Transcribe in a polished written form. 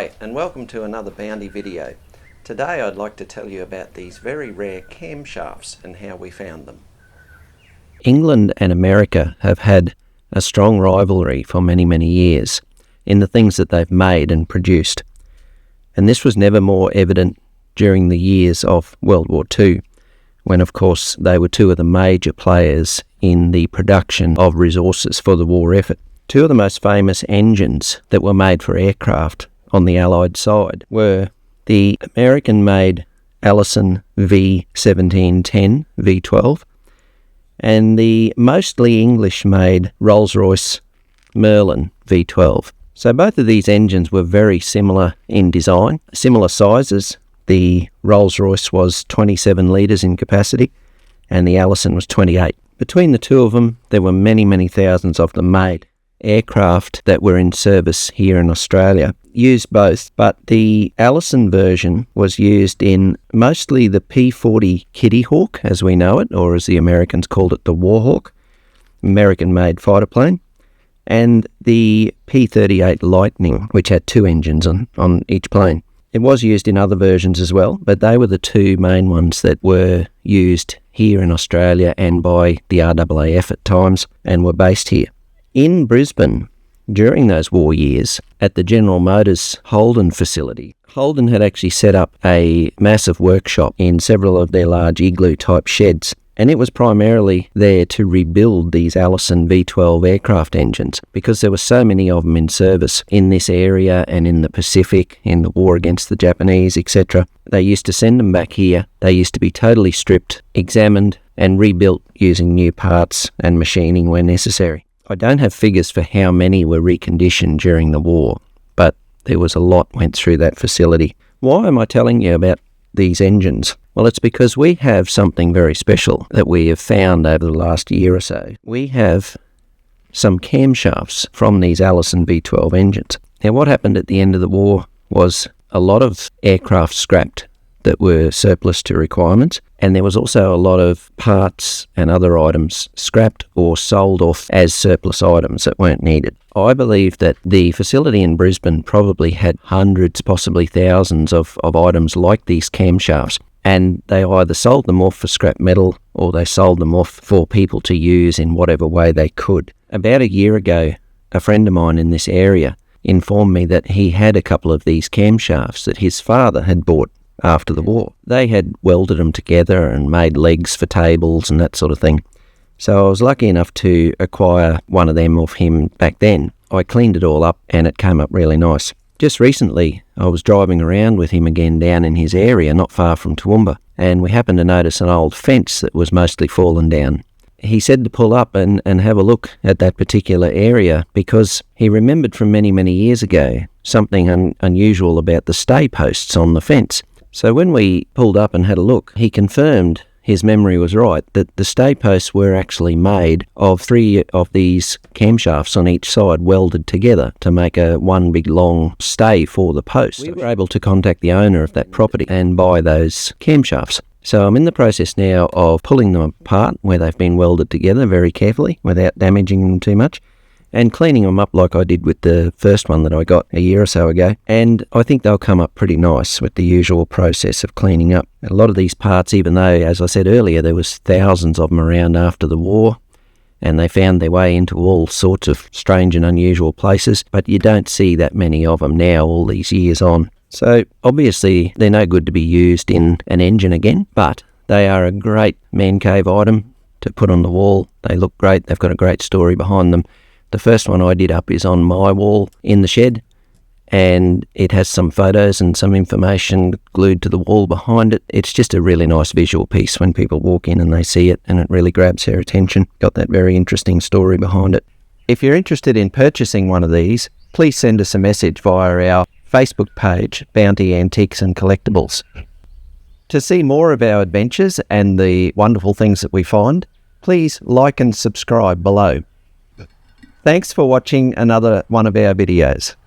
Hi, and welcome to another Bounty video. Today I'd like to tell you about these very rare camshafts and how we found them. England and America have had a strong rivalry for many years in the things that they've made and produced. And this was never more evident during the years of World War II, when of course they were two of the major players in the production of resources for the war effort. Two of the most famous engines that were made for aircraft on the Allied side were the American-made Allison V1710 V12 and the mostly English-made Rolls-Royce Merlin V12. So both of these engines were very similar in design, similar sizes. The Rolls-Royce was 27 litres in capacity and the Allison was 28. Between the two of them, there were many thousands of them made. Aircraft that were in service here in Australia used both, but the Allison version was used in mostly the P-40 Kitty Hawk, as we know it, or as the Americans called it, the Warhawk, American-made fighter plane, and the P-38 Lightning, which had two engines on each plane. It was used in other versions as well, but they were the two main ones that were used here in Australia and by the RAAF at times and were based here. In Brisbane, during those war years, at the General Motors Holden facility, Holden had actually set up a massive workshop in several of their large igloo-type sheds, and it was primarily there to rebuild these Allison V12 aircraft engines because there were so many of them in service in this area and in the Pacific, in the war against the Japanese, etc. They used to send them back here. They used to be totally stripped, examined, and rebuilt using new parts and machining where necessary. I don't have figures for how many were reconditioned during the war, but there was a lot went through that facility. Why am I telling you about these engines? Well, it's because we have something very special that we have found over the last year or so. We have some camshafts from these Allison V12 engines. Now, what happened at the end of the war was a lot of aircraft scrapped that were surplus to requirements, and there was also a lot of parts and other items scrapped or sold off as surplus items that weren't needed. I believe that the facility in Brisbane probably had hundreds, possibly thousands of items like these camshafts, and they either sold them off for scrap metal or they sold them off for people to use in whatever way they could. About a year ago, a friend of mine in this area informed me that he had a couple of these camshafts that his father had bought after the war. They had welded them together and made legs for tables and that sort of thing. So I was lucky enough to acquire one of them off him back then. I cleaned it all up and it came up really nice. Just recently, I was driving around with him again down in his area, not far from Toowoomba, and we happened to notice an old fence that was mostly fallen down. He said to pull up and have a look at that particular area because he remembered from many years ago something unusual about the stay posts on the fence. So when we pulled up and had a look, he confirmed his memory was right, that the stay posts were actually made of three of these camshafts on each side welded together to make one big long stay for the post. We were able to contact the owner of that property and buy those camshafts. So I'm in the process now of pulling them apart where they've been welded together very carefully without damaging them too much, and cleaning them up like I did with the first one that I got a year or so ago. And I think they'll come up pretty nice with the usual process of cleaning up. A lot of these parts, even though, as I said earlier, there was thousands of them around after the war, and they found their way into all sorts of strange and unusual places, but you don't see that many of them now all these years on. So obviously they're no good to be used in an engine again, but they are a great man cave item to put on the wall. They look great. They've got a great story behind them. The first one I did up is on my wall in the shed, and it has some photos and some information glued to the wall behind it. It's just a really nice visual piece when people walk in and they see it, and it really grabs their attention. Got that very interesting story behind it. If you're interested in purchasing one of these, please send us a message via our Facebook page, Bounty Antiques and Collectibles. To see more of our adventures and the wonderful things that we find, please like and subscribe below. Thanks for watching another one of our videos.